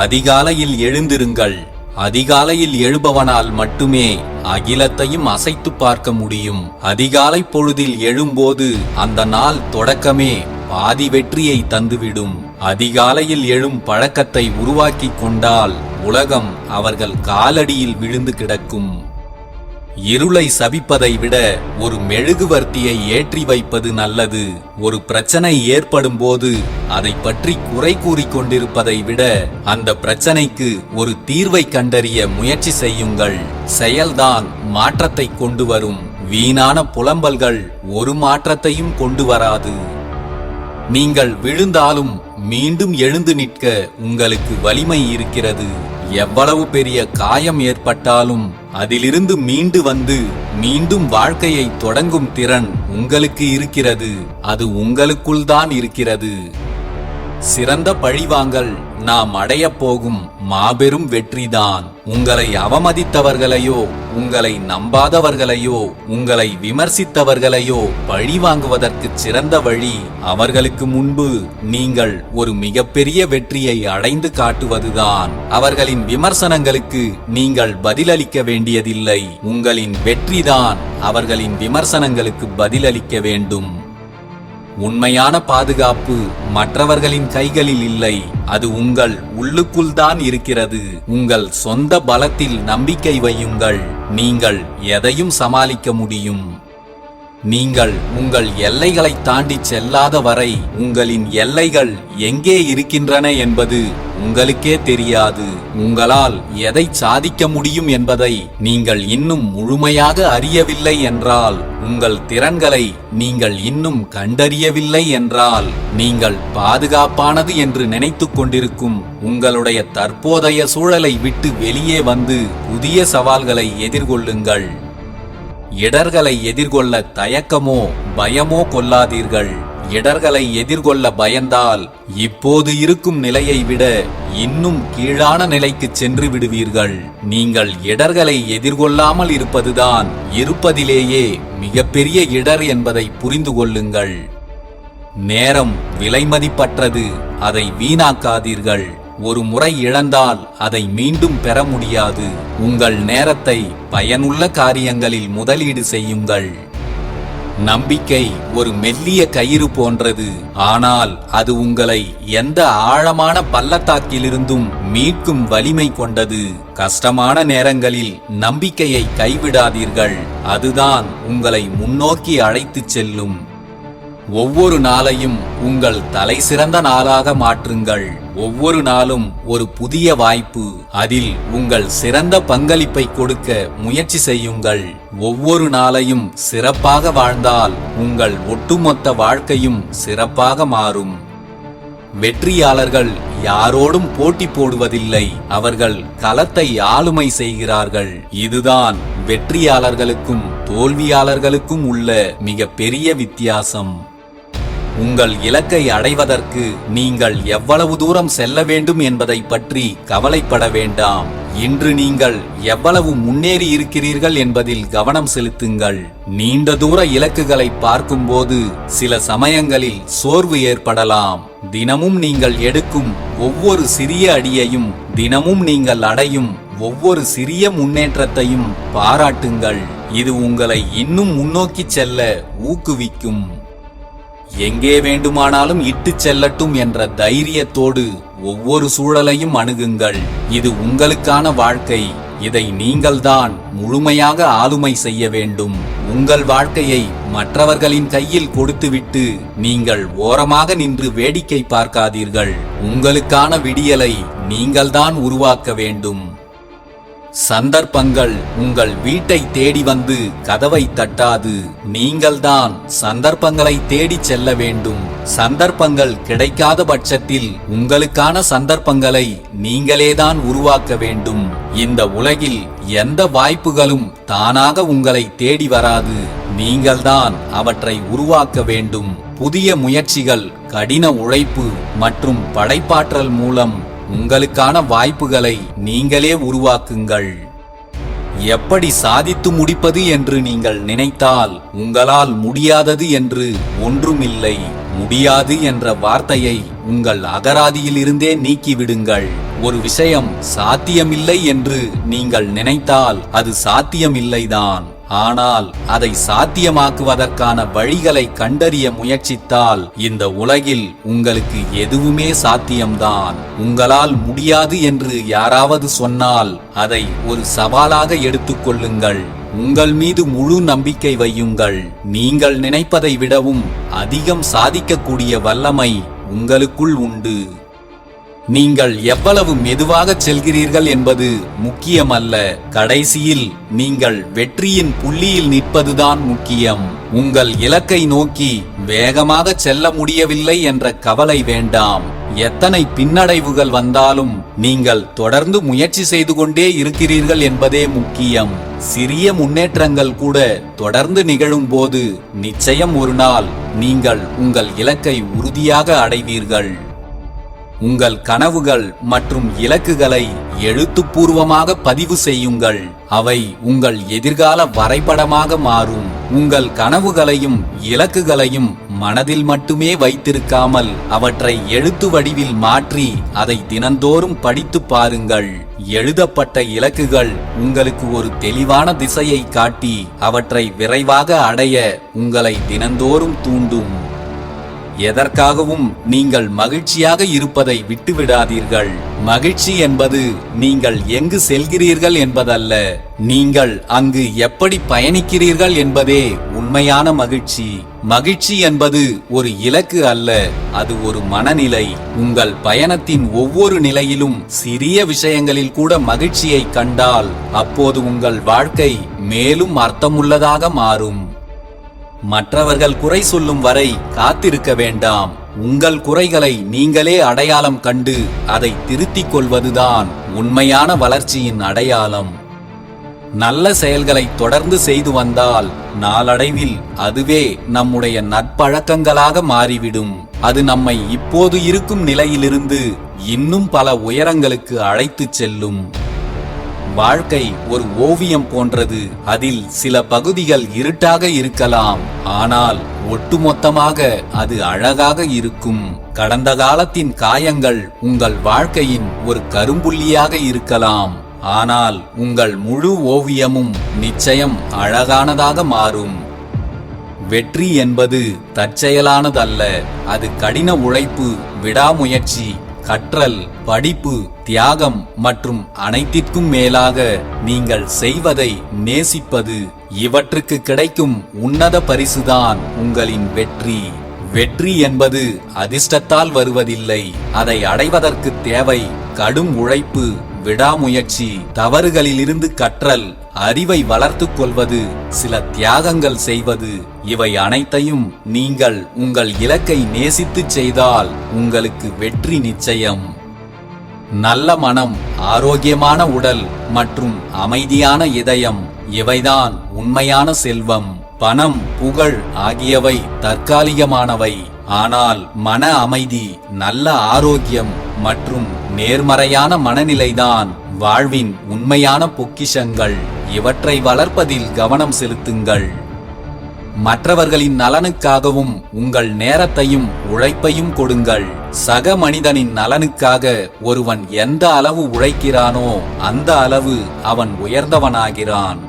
அதிகாலையில் எழுந்திருங்கள். அதிகாலையில் எழுபவனால் மட்டுமே அகிலத்தையும் அசைத்து பார்க்க முடியும். அதிகாலை பொழுதில் எழும்போது அந்த நாள் தொடக்கமே பாதி வெற்றியை தந்துவிடும். அதிகாலையில் எழும் பழக்கத்தை உருவாக்கி கொண்டால் உலகம் அவர்கள் காலடியில் விழுந்து கிடக்கும். இருளை சபிப்பதை விட ஒரு மெழுகுவர்த்தியை ஏற்றி வைப்பது நல்லது. ஒரு பிரச்சனை ஏற்படும் போது அதை பற்றி குறை கூறிக்கொண்டிருப்பதை விட அந்த பிரச்சனைக்கு ஒரு தீர்வை கண்டறிய முயற்சி செய்யுங்கள். செயல்தான் மாற்றத்தை கொண்டு வரும். வீணான புலம்பல்கள் ஒரு மாற்றத்தையும் கொண்டு வராது. நீங்கள் விழுந்தாலும் மீண்டும் எழுந்து நிற்க உங்களுக்கு வலிமை இருக்கிறது. எவ்வளவு பெரிய காயம் ஏற்பட்டாலும் அதிலிருந்து மீண்டு வந்து மீண்டும் வாழ்க்கையை தொடங்கும் திறன் உங்களுக்கு இருக்கிறது. அது உங்களுக்குள் தான் இருக்கிறது. சிறந்த பழிவாங்கல் நாம் அடையப் போகும் மாபெரும் வெற்றிதான். உங்களை அவமதித்தவர்களையோ, உங்களை நம்பாதவர்களையோ, உங்களை விமர்சித்தவர்களையோ பழிவாங்குவதற்கு சிறந்த வழி அவர்களுக்கு முன்பு நீங்கள் ஒரு மிகப்பெரிய வெற்றியை அடைந்து காட்டுவதுதான். அவர்களின் விமர்சனங்களுக்கு நீங்கள் பதிலளிக்க வேண்டியதில்லை. உங்களின் வெற்றிதான் அவர்களின் விமர்சனங்களுக்கு பதிலளிக்க வேண்டும். உண்மையான பாதுகாப்பு மற்றவர்களின் கைகளில் இல்லை, அது உங்கள் உள்ளுக்குள் தான் இருக்கிறது. உங்கள் சொந்த பலத்தில் நம்பிக்கை வையுங்கள். நீங்கள் எதையும் சமாளிக்க முடியும். நீங்கள் உங்கள் எல்லைகளை தாண்டி செல்லாத வரை உங்களின் எல்லைகள் எங்கே இருக்கின்றன என்பது உங்களுக்கே தெரியாது. உங்களால் எதை சாதிக்க முடியும் என்பதை நீங்கள் இன்னும் முழுமையாக அறியவில்லை என்றால், உங்கள் திறன்களை நீங்கள் இன்னும் கண்டறியவில்லை என்றால், நீங்கள் பாதுகாப்பானது என்று நினைத்துக் கொண்டிருக்கும் உங்களுடைய தற்போதைய சூழலை விட்டு வெளியே வந்து புதிய சவால்களை எதிர்கொள்ளுங்கள். இடர்களை எதிர்கொள்ள தயக்கமோ பயமோ கொள்ளாதீர்கள். இடர்களை எதிர்கொள்ள பயந்தால் இப்போது இருக்கும் நிலையை விட இன்னும் கீழான நிலைக்கு சென்று விடுவீர்கள். நீங்கள் இடர்களை எதிர்கொள்ளாமல் இருப்பதுதான் இருப்பதிலேயே மிகப்பெரிய இடர் என்பதை புரிந்து கொள்ளுங்கள். நேரம் விலைமதிப்பற்றது, அதை வீணாக்காதீர்கள். ஒரு முறை இழந்தால் அதை மீண்டும் பெற முடியாது. உங்கள் நேரத்தை பயனுள்ள காரியங்களில் முதலீடு செய்யுங்கள். நம்பிக்கை ஒரு மெல்லிய கயிறு போன்றது, ஆனால் அது உங்களை எந்த ஆழமான பள்ளத்தாக்கிலிருந்தும் மீட்கும் வலிமை கொண்டது. கஷ்டமான நேரங்களில் நம்பிக்கையை கைவிடாதீர்கள். அதுதான் உங்களை முன்னோக்கி அழைத்துச் செல்லும். ஒவ்வொரு நாளையும் உங்கள் தலைசிறந்த நாளாக மாற்றுங்கள். ஒவ்வொரு நாளும் ஒரு புதிய வாய்ப்பு. அதில் உங்கள் சிறந்த பங்களிப்பை கொடுக்க முயற்சி செய்யுங்கள். ஒவ்வொரு நாளையும் சிறப்பாக வாழ்ந்தால் உங்கள் ஒட்டுமொத்த வாழ்க்கையும் சிறப்பாக மாறும். வெற்றியாளர்கள் யாரோடும் போட்டி போடுவதில்லை, அவர்கள் களத்தை ஆளுமை செய்கிறார்கள். இதுதான் வெற்றியாளர்களுக்கும் தோல்வியாளர்களுக்கும் உள்ள மிக பெரிய வித்தியாசம். உங்கள் இலக்கை அடைவதற்கு நீங்கள் எவ்வளவு தூரம் செல்ல வேண்டும் என்பதை பற்றி கவலைப்பட வேண்டாம். இன்று நீங்கள் எவ்வளவு முன்னேறி இருக்கிறீர்கள் என்பதில் கவனம் செலுத்துங்கள். நீண்ட தூர இலக்குகளை பார்க்கும்போது சில சமயங்களில் சோர்வு ஏற்படலாம். தினமும் நீங்கள் எடுக்கும் ஒவ்வொரு சிறிய அடியையும், தினமும் நீங்கள் அடையும் ஒவ்வொரு சிறிய முன்னேற்றத்தையும் பாராட்டுங்கள். இது உங்களை இன்னும் முன்னோக்கி செல்ல ஊக்குவிக்கும். எங்கே வேண்டுமானாலும் இட்டுச் செல்லட்டும் என்ற தைரியத்தோடு ஒவ்வொரு சூழலையும் அணுகுங்கள். இது உங்களுக்கான வாழ்க்கை. இதை நீங்கள்தான் முழுமையாக ஆளுமை செய்ய வேண்டும். உங்கள் வாழ்க்கையை மற்றவர்களின் கையில் கொடுத்துவிட்டு நீங்கள் ஓரமாக நின்று வேடிக்கை பார்க்காதீர்கள். உங்களுக்கான விடியலை நீங்கள்தான் உருவாக்க வேண்டும். சந்தர்ப்பங்கள் உங்கள் வீட்டை தேடி வந்து கதவை தட்டாது, நீங்கள்தான் சந்தர்ப்பங்களை தேடி செல்ல வேண்டும். சந்தர்ப்பங்கள் கிடைக்காத பட்சத்தில் உங்களுக்கான சந்தர்ப்பங்களை நீங்களேதான் உருவாக்க வேண்டும். இந்த உலகில் எந்த வாய்ப்புகளும் தானாக உங்களை தேடி வராது. நீங்கள்தான் அவற்றை உருவாக்க வேண்டும். புதிய முயற்சிகள், கடின உழைப்பு மற்றும் படைப்பாற்றல் மூலம் உங்களுக்கான வாய்ப்புகளை நீங்களே உருவாக்குங்கள். எப்படி சாதித்து முடிப்பது என்று நீங்கள் நினைத்தால் உங்களால் முடியாதது என்று ஒன்றுமில்லை. முடியாது என்ற வார்த்தையை உங்கள் அகராதியிலிருந்தே நீக்கிவிடுங்கள். ஒரு விஷயம் சாத்தியமில்லை என்று நீங்கள் நினைத்தால் அது சாத்தியமில்லைதான். ஆனால் அதை சாத்தியமாக்குவதற்கான வழிகளை கண்டறிய முயற்சித்தால் இந்த உலகில் உங்களுக்கு எதுவுமே சாத்தியம்தான். உங்களால் முடியாது என்று யாராவது சொன்னால் அதை ஒரு சவாலாக எடுத்துக்கொள்ளுங்கள். உங்கள் மீது முழு நம்பிக்கை வையுங்கள். நீங்கள் நினைப்பதை விடவும் அதிகம் சாதிக்கக்கூடிய வல்லமை உங்களுக்குள் உண்டு. நீங்கள் எவ்வளவு மெதுவாக செல்கிறீர்கள் என்பது முக்கியமல்ல. கடைசியில் நீங்கள் வெற்றியின் புள்ளியில் நிற்பதுதான் முக்கியம். உங்கள் இலக்கை நோக்கி வேகமாக செல்ல முடியவில்லை என்ற கவலை வேண்டாம். எத்தனை பின்னடைவுகள் வந்தாலும் நீங்கள் தொடர்ந்து முயற்சி செய்து கொண்டே இருக்கிறீர்கள் என்பதே முக்கியம். சிறிய முன்னேற்றங்கள் கூட தொடர்ந்து நிகழும் போது நிச்சயம் ஒரு நாள் நீங்கள் உங்கள் இலக்கை உறுதியாக அடைவீர்கள். உங்கள் கனவுகள் மற்றும் இலக்குகளை எழுத்துப்பூர்வமாக பதிவு செய்யுங்கள். அவை உங்கள் எதிர்கால வரைபடமாக மாறும். உங்கள் கனவுகளையும் இலக்குகளையும் மனதில் மட்டுமே வைத்திருக்காமல் அவற்றை எழுத்து வடிவில் மாற்றி அதை தினந்தோறும் படித்து பாருங்கள். எழுதப்பட்ட இலக்குகள் உங்களுக்கு ஒரு தெளிவான திசையை காட்டி அவற்றை விரைவாக அடைய உங்களை தினந்தோறும் தூண்டும். எதற்காகவும் நீங்கள் மகிழ்ச்சியாக இருப்பதை விட்டுவிடாதீர்கள். மகிழ்ச்சி என்பது நீங்கள் எங்கு செல்கிறீர்கள் என்பதல்ல, நீங்கள் அங்கு எப்படி பயணிக்கிறீர்கள் என்பதே உண்மையான மகிழ்ச்சி. மகிழ்ச்சி என்பது ஒரு இலக்கு அல்ல, அது ஒரு மனநிலை. உங்கள் பயணத்தின் ஒவ்வொரு நிலையிலும் சிறிய விஷயங்களில் கூட மகிழ்ச்சியை கண்டால் அப்போது உங்கள் வாழ்க்கை மேலும் அர்த்தமுள்ளதாக மாறும். மற்றவர்கள் குறை சொல்லும் வரை காத்திருக்க வேண்டாம். உங்கள் குறைகளை நீங்களே அடையாளம் கண்டு அதை திருத்திக் கொள்வதுதான் உண்மையான வளர்ச்சியின் அடையாளம். நல்ல செயல்களை தொடர்ந்து செய்து வந்தால் நாளடைவில் அதுவே நம்முடைய நற்பழக்கங்களாக மாறிவிடும். அது நம்மை இப்போது இருக்கும் நிலையிலிருந்து இன்னும் பல உயரங்களுக்கு அழைத்துச் செல்லும். வாழ்க்கை ஒரு ஓவியம் போன்றது. அதில் சில பகுதிகள் இருட்டாக இருக்கலாம், ஆனால் ஒட்டுமொத்தமாக அது அழகாக இருக்கும். கடந்த காலத்தின் காயங்கள் உங்கள் வாழ்க்கையின் ஒரு கரும்புள்ளியாக இருக்கலாம், ஆனால் உங்கள் முழு ஓவியமும் நிச்சயம் அழகானதாக மாறும். வெற்றி என்பது தற்செயலானதல்ல, அது கடின உழைப்பு, விடாமுயற்சி, கற்றல், படிப்பு, தியாகம் மற்றும் அனைத்திற்கும் மேலாக நீங்கள் செய்வதை நேசிப்பது. இவற்றுக்கு கிடைக்கும் உன்னத பரிசுதான் உங்களின் வெற்றி. வெற்றி என்பது அதிர்ஷ்டத்தால் வருவதில்லை. அதை அடைவதற்கு தேவை கடும் உழைப்பு, விடாமுயற்சி, தவறுகளிலிருந்து கற்றல், அறிவை வளர்த்துக் கொள்வது, சில தியாகங்கள் செய்வது. இவை அனைத்தையும் நீங்கள் உங்கள் இலக்கை நேசித்து செய்தால் உங்களுக்கு வெற்றி நிச்சயம். நல்ல மனம், ஆரோக்கியமான உடல் மற்றும் அமைதியான இதயம், இவைதான் உண்மையான செல்வம். பணம், புகழ் ஆகியவை தற்காலிகமானவை. ஆனால் மன அமைதி, நல்ல ஆரோக்கியம் மற்றும் நேர்மறையான மனநிலைதான் வாழ்வின் உண்மையான பொக்கிஷங்கள். இவற்றை வளர்ப்பதில் கவனம் செலுத்துங்கள். மற்றவர்களின் நலனுக்காகவும் உங்கள் நேரத்தையும் உழைப்பையும் கொடுங்கள். சக மனிதனின் நலனுக்காக ஒருவன் எந்த அளவு உழைக்கிறானோ அந்த அளவு அவன் உயர்ந்தவனாகிறான்.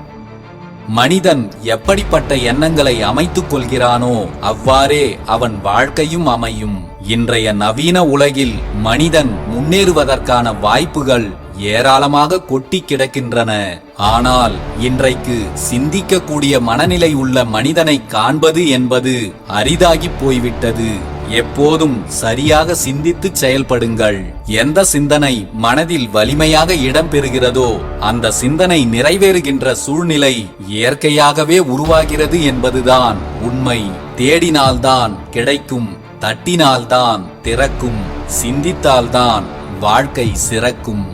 மனிதன் எப்படிப்பட்ட எண்ணங்களை அமைத்துக் கொள்கிறானோ அவ்வாறே அவன் வாழ்க்கையும் அமையும். இன்றைய நவீன உலகில் மனிதன் முன்னேறுவதற்கான வாய்ப்புகள் ஏராளமாக கொட்டி கிடக்கின்றன. ஆனால் இன்றைக்கு சிந்திக்கக்கூடிய மனநிலை உள்ள மனிதனை காண்பது என்பது அரிதாகி போய்விட்டது. எப்போதும் சரியாக சிந்தித்து செயல்படுங்கள். எந்த சிந்தனை மனதில் வலிமையாக இடம்பெறுகிறதோ அந்த சிந்தனை நிறைவேறுகின்ற சூழ்நிலை இயற்கையாகவே உருவாகிறது என்பதுதான் உண்மை. தேடினால்தான் கிடைக்கும், தட்டினால்தான் திறக்கும், சிந்தித்தால்தான் வாழ்க்கை சிறக்கும்.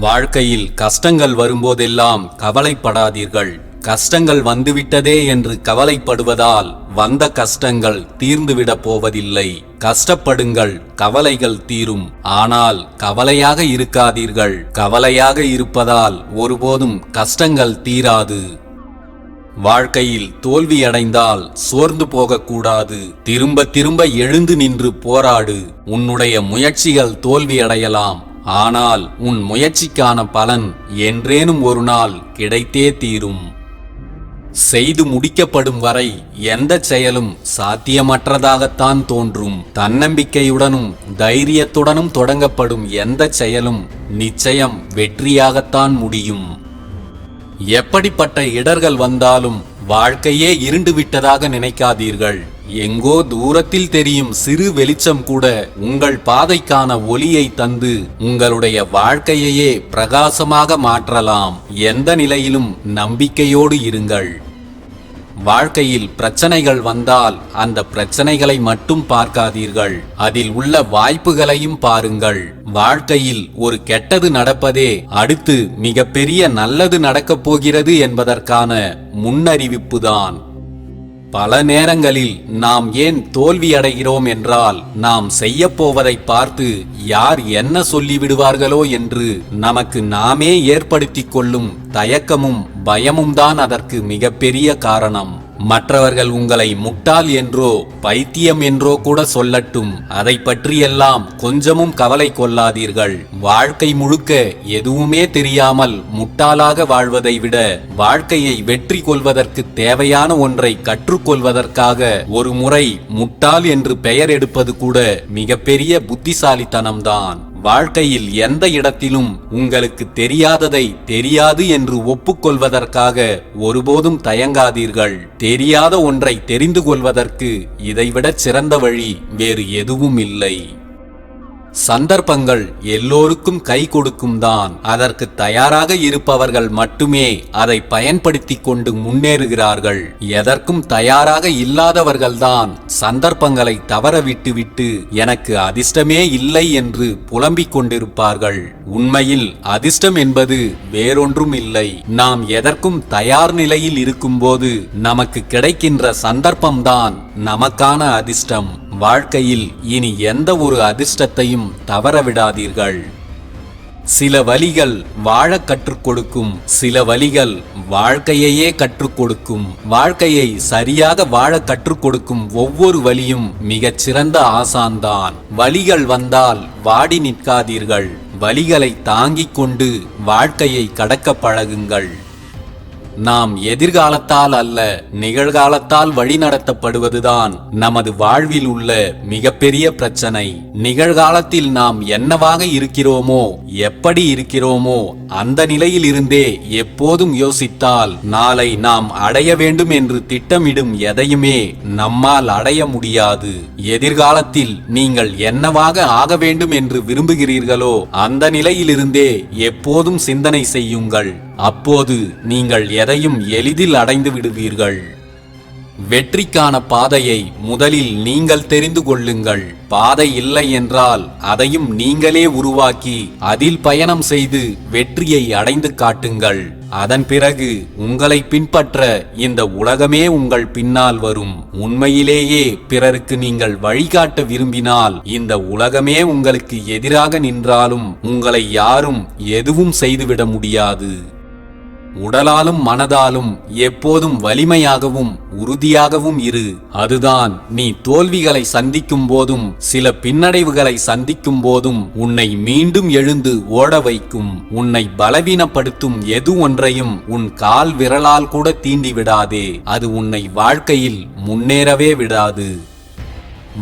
வாழ்க்கையில் கஷ்டங்கள் வரும்போதெல்லாம் கவலைப்படாதீர்கள். கஷ்டங்கள் வந்துவிட்டதே என்று கவலைப்படுவதால் வந்த கஷ்டங்கள் தீர்ந்துவிடப் போவதில்லை. கஷ்டப்படுங்கள், கவலைகள் தீரும். ஆனால் கவலையாக இருக்காதீர்கள். கவலையாக இருப்பதால் ஒருபோதும் கஷ்டங்கள் தீராது. வாழ்க்கையில் தோல்வியடைந்தால் சோர்ந்து போகக்கூடாது. திரும்ப திரும்ப எழுந்து நின்று போராடு. உன்னுடைய முயற்சிகள் தோல்வியடையலாம், ஆனால் உன் முயற்சிக்கான பலன் என்றேனும் ஒரு நாள் கிடைத்தே தீரும். செய்து முடிக்கப்படும் வரை எந்த செயலும் சாத்தியமற்றதாகத்தான் தோன்றும். தன்னம்பிக்கையுடனும் தைரியத்துடனும் தொடங்கப்படும் எந்த செயலும் நிச்சயம் வெற்றியாகத்தான் முடியும். எப்படிப்பட்ட இடர்கள் வந்தாலும் வாழ்க்கையே இருண்டு விட்டதாக நினைக்காதீர்கள். எங்கோ தூரத்தில் தெரியும் சிறு வெளிச்சம் கூட உங்கள் பாதைக்கான ஒளியை தந்து உங்களுடைய வாழ்க்கையையே பிரகாசமாக மாற்றலாம். எந்த நிலையிலும் நம்பிக்கையோடு இருங்கள். வாழ்க்கையில் பிரச்சனைகள் வந்தால் அந்த பிரச்சனைகளை மட்டும் பார்க்காதீர்கள், அதில் உள்ள வாய்ப்புகளையும் பாருங்கள். வாழ்க்கையில் ஒரு கெட்டது நடப்பதே அடுத்து மிகப்பெரிய நல்லது நடக்கப் போகிறது என்பதற்கான முன்னறிவிப்புதான். பல நேரங்களில் நாம் ஏன் தோல்வியடைகிறோம் என்றால், நாம் செய்யப்போவதை பார்த்து யார் என்ன சொல்லிவிடுவார்களோ என்று நமக்கு நாமே ஏற்படுத்திக் கொள்ளும் தயக்கமும் பயமும் தான் அதற்கு மிகப்பெரிய காரணம். மற்றவர்கள் உங்களை முட்டாள் என்றோ பைத்தியம் என்றோ கூட சொல்லட்டும், அதை பற்றியெல்லாம் கொஞ்சமும் கவலை கொள்ளாதீர்கள். வாழ்க்கை முழுக்க எதுவுமே தெரியாமல் முட்டாளாக வாழ்வதை விட வாழ்க்கையை வெற்றி கொள்வதற்கு தேவையான ஒன்றை கற்றுக்கொள்வதற்காக ஒரு முறை முட்டாள் என்று பெயர் எடுப்பது கூட மிகப்பெரிய புத்திசாலித்தனம்தான். வாழ்க்கையில் எந்த இடத்திலும் உங்களுக்கு தெரியாததை தெரியாது என்று ஒப்புக்கொள்வதற்காக ஒருபோதும் தயங்காதீர்கள். தெரியாத ஒன்றை தெரிந்து கொள்வதற்கு இதைவிட சிறந்த வழி வேறு எதுவும் இல்லை. சந்தர்ப்பங்கள் எல்லோருக்கும் கை கொடுக்கும் தான். அதற்கு தயாராக இருப்பவர்கள் மட்டுமே அதை பயன்படுத்தி கொண்டு முன்னேறுகிறார்கள். எதற்கும் தயாராக இல்லாதவர்கள்தான் சந்தர்ப்பங்களை தவற விட்டுவிட்டு எனக்கு அதிர்ஷ்டமே இல்லை என்று புலம்பிக் கொண்டிருப்பார்கள். உண்மையில் அதிர்ஷ்டம் என்பது வேறொன்றும் இல்லை. நாம் எதற்கும் தயார் நிலையில் இருக்கும்போது நமக்கு கிடைக்கின்ற சந்தர்ப்பம்தான் நமக்கான அதிர்ஷ்டம். வாழ்க்கையில் இனி எந்த ஒரு அதிர்ஷ்டத்தையும் தவறவிடாதீர்கள். சில வழிகள் வாழ கற்றுக் கொடுக்கும், சில வழிகள் வாழ்க்கையையே கற்றுக் கொடுக்கும். வாழ்க்கையை சரியாக வாழ கற்றுக் கொடுக்கும் ஒவ்வொரு வழியும் மிகச் சிறந்த ஆசான்தான். வழிகள் வந்தால் வாடி நிற்காதீர்கள். வழிகளை தாங்கிக் கொண்டு வாழ்க்கையை கடக்க பழகுங்கள். நாம் எதிர்காலத்தால் அல்ல, நிகழ்காலத்தால் வழிநடத்தப்படுவதுதான் நமது வாழ்வில் உள்ள மிகப்பெரிய பிரச்சனை. நிகழ்காலத்தில் நாம் என்னவாக இருக்கிறோமோ, எப்படி இருக்கிறோமோ அந்த நிலையில் இருந்தே எப்போதும் யோசித்தால் நாளை நாம் அடைய வேண்டும் என்று திட்டமிடும் எதையுமே நம்மால் அடைய முடியாது. எதிர்காலத்தில் நீங்கள் என்னவாக ஆக வேண்டும் என்று விரும்புகிறீர்களோ அந்த நிலையிலிருந்தே எப்போதும் சிந்தனை செய்யுங்கள். அப்போது நீங்கள் எதையும் எளிதில் அடைந்து விடுவீர்கள். வெற்றிக்கான பாதையை முதலில் நீங்கள் தெரிந்து கொள்ளுங்கள். பாதை இல்லை என்றால் அதையும் நீங்களே உருவாக்கி அதில் பயணம் செய்து வெற்றியை அடைந்து காட்டுங்கள். அதன் பிறகு உங்களை பின்பற்ற இந்த உலகமே உங்கள் பின்னால் வரும். உண்மையிலேயே பிறருக்கு நீங்கள் வழிகாட்ட விரும்பினால் இந்த உலகமே உங்களுக்கு எதிராக நின்றாலும் உங்களை யாரும் எதுவும் செய்துவிட முடியாது. உடலாலும் மனதாலும் எப்போதும் வலிமையாகவும் உறுதியாகவும் இரு. அதுதான் நீ தோல்விகளை சந்திக்கும் போதும் சில பின்னடைவுகளை சந்திக்கும் போதும் உன்னை மீண்டும் எழுந்து ஓட வைக்கும். உன்னை பலவீனப்படுத்தும் எது ஒன்றையும் உன் கால் விரலால் கூட தீண்டி விடாதே. அது உன்னை வாழ்க்கையில் முன்னேறவே விடாது.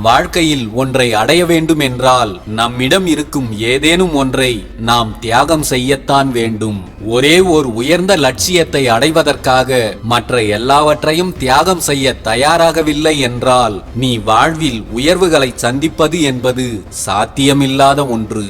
வாழ்க்கையில் ஒன்றை அடைய வேண்டும் என்றால் நம்மிடம் இருக்கும் ஏதேனும் ஒன்றை நாம் தியாகம் செய்யத்தான் வேண்டும். ஒரே ஒரு உயர்ந்த லட்சியத்தை அடைவதற்காக மற்ற எல்லாவற்றையும் தியாகம் செய்ய தயாராகவில்லை என்றால் நீ வாழ்வில் உயர்வுகளை சந்திப்பது என்பது சாத்தியமில்லாத ஒன்று.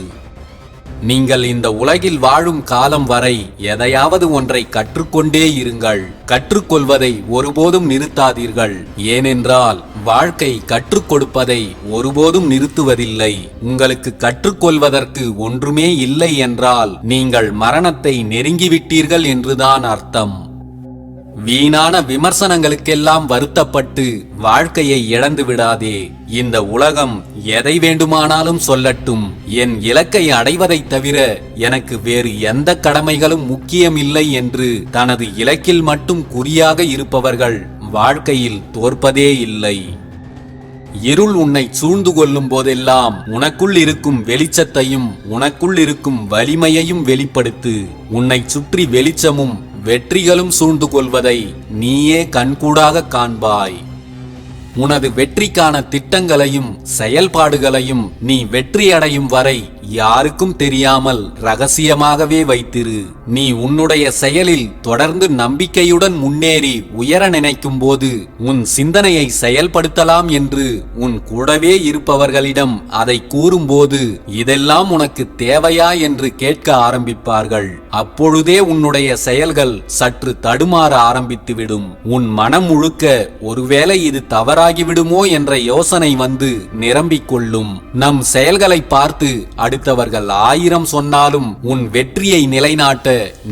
நீங்கள் இந்த உலகில் வாழும் காலம் வரை எதையாவது ஒன்றை கற்றுக்கொண்டே இருங்கள். கற்றுக்கொள்வதை ஒருபோதும் நிறுத்தாதீர்கள். ஏனென்றால் வாழ்க்கை கற்றுக் கொடுப்பதை ஒருபோதும் நிறுத்துவதில்லை. உங்களுக்கு கற்றுக்கொள்வதற்கு ஒன்றுமே இல்லை என்றால் நீங்கள் மரணத்தை நெருங்கிவிட்டீர்கள் என்றுதான் அர்த்தம். வீணான விமர்சனங்களுக்கெல்லாம் வருத்தப்பட்டு வாழ்க்கையை இழந்து விடாதே. இந்த உலகம் எதை வேண்டுமானாலும் சொல்லட்டும், என் இலக்கை அடைவதைத் தவிர எனக்கு வேறு எந்த கடமைகளும் முக்கியமில்லை என்று தனது இலக்கில் மட்டும் குறியாக இருப்பவர்கள் வாழ்க்கையில் தோற்பதே இல்லை. இருள் உன்னை சூழ்ந்து கொள்ளும் போதெல்லாம் உனக்குள் இருக்கும் வெளிச்சத்தையும் உனக்குள் இருக்கும் வலிமையையும் வெளிப்படுத்து. உன்னை சுற்றி வெளிச்சமும் வெற்றிகளும் சூழ்ந்து கொள்வதை நீயே கண்கூடாக காண்பாய். உனது வெற்றிக்கான திட்டங்களையும் செயல்பாடுகளையும் நீ வெற்றியடையும் வரை யாருக்கும் தெரியாமல் ரகசியமாகவே வைத்திரு. நீ உன்னுடைய செயலில் தொடர்ந்து நம்பிக்கையுடன் முன்னேறி உயர நினைக்கும் போது உன் சிந்தனையை செயல்படுத்தலாம் என்று உன் கூடவே இருப்பவர்களிடம் அதை கூறும்போது இதெல்லாம் உனக்கு தேவையா என்று கேட்க ஆரம்பிப்பார்கள். அப்பொழுதே உன்னுடைய செயல்கள் சற்று தடுமாற ஆரம்பித்துவிடும். உன் மனம் முழுக்க ஒருவேளை இது தவறாகிவிடுமோ என்ற யோசனை வந்து நிரம்பிக் கொள்ளும். நம் செயல்களை பார்த்து அடுத்தவர்கள் 1000 சொன்னாலும் உன் வெற்றியை நிலைநாட்ட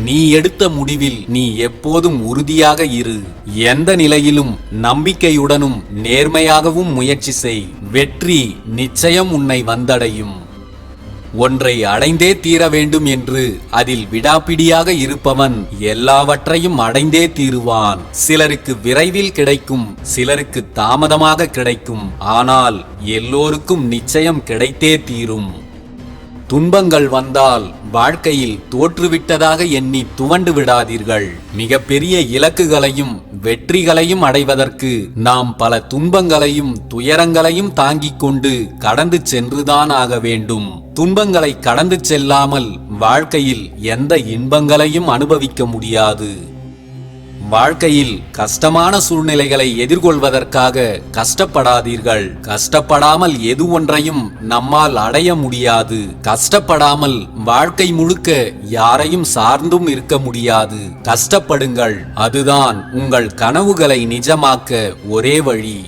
நீ எடுத்த முடிவில் நீ எப்போதும் உறுதியாக இரு. எந்த நிலையிலும் நம்பிக்கையுடனும் நேர்மையாகவும் முயற்சி செய். வெற்றி நிச்சயம் உன்னை வந்தடையும். ஒன்றை அடைந்தே தீர வேண்டும் என்று அதில் விடாப்பிடியாக இருப்பவன் எல்லாவற்றையும் அடைந்தே தீருவான். சிலருக்கு விரைவில் கிடைக்கும், சிலருக்கு தாமதமாக கிடைக்கும். ஆனால் எல்லோருக்கும் நிச்சயம் கிடைத்தே தீரும். துன்பங்கள் வந்தால் வாழ்க்கையில் தோற்றுவிட்டதாக எண்ணி துவண்டு விடாதீர்கள். மிகப்பெரிய இலக்குகளையும் வெற்றிகளையும் அடைவதற்கு நாம் பல துன்பங்களையும் துயரங்களையும் தாங்கிக் கொண்டு கடந்து சென்றுதான் ஆக வேண்டும். துன்பங்களை கடந்து செல்லாமல் வாழ்க்கையில் எந்த இன்பங்களையும் அனுபவிக்க முடியாது. வாழ்க்கையில் கஷ்டமான சூழ்நிலைகளை எதிர்கொள்வதற்காக கஷ்டப்படாதீர்கள். கஷ்டப்படாமல் எது ஒன்றையும் நம்மால் அடைய முடியாது. கஷ்டப்படாமல் வாழ்க்கை முழுக்க யாரையும் சார்ந்தும் இருக்க முடியாது. கஷ்டப்படுங்கள், அதுதான் உங்கள் கனவுகளை நிஜமாக்க ஒரே வழி.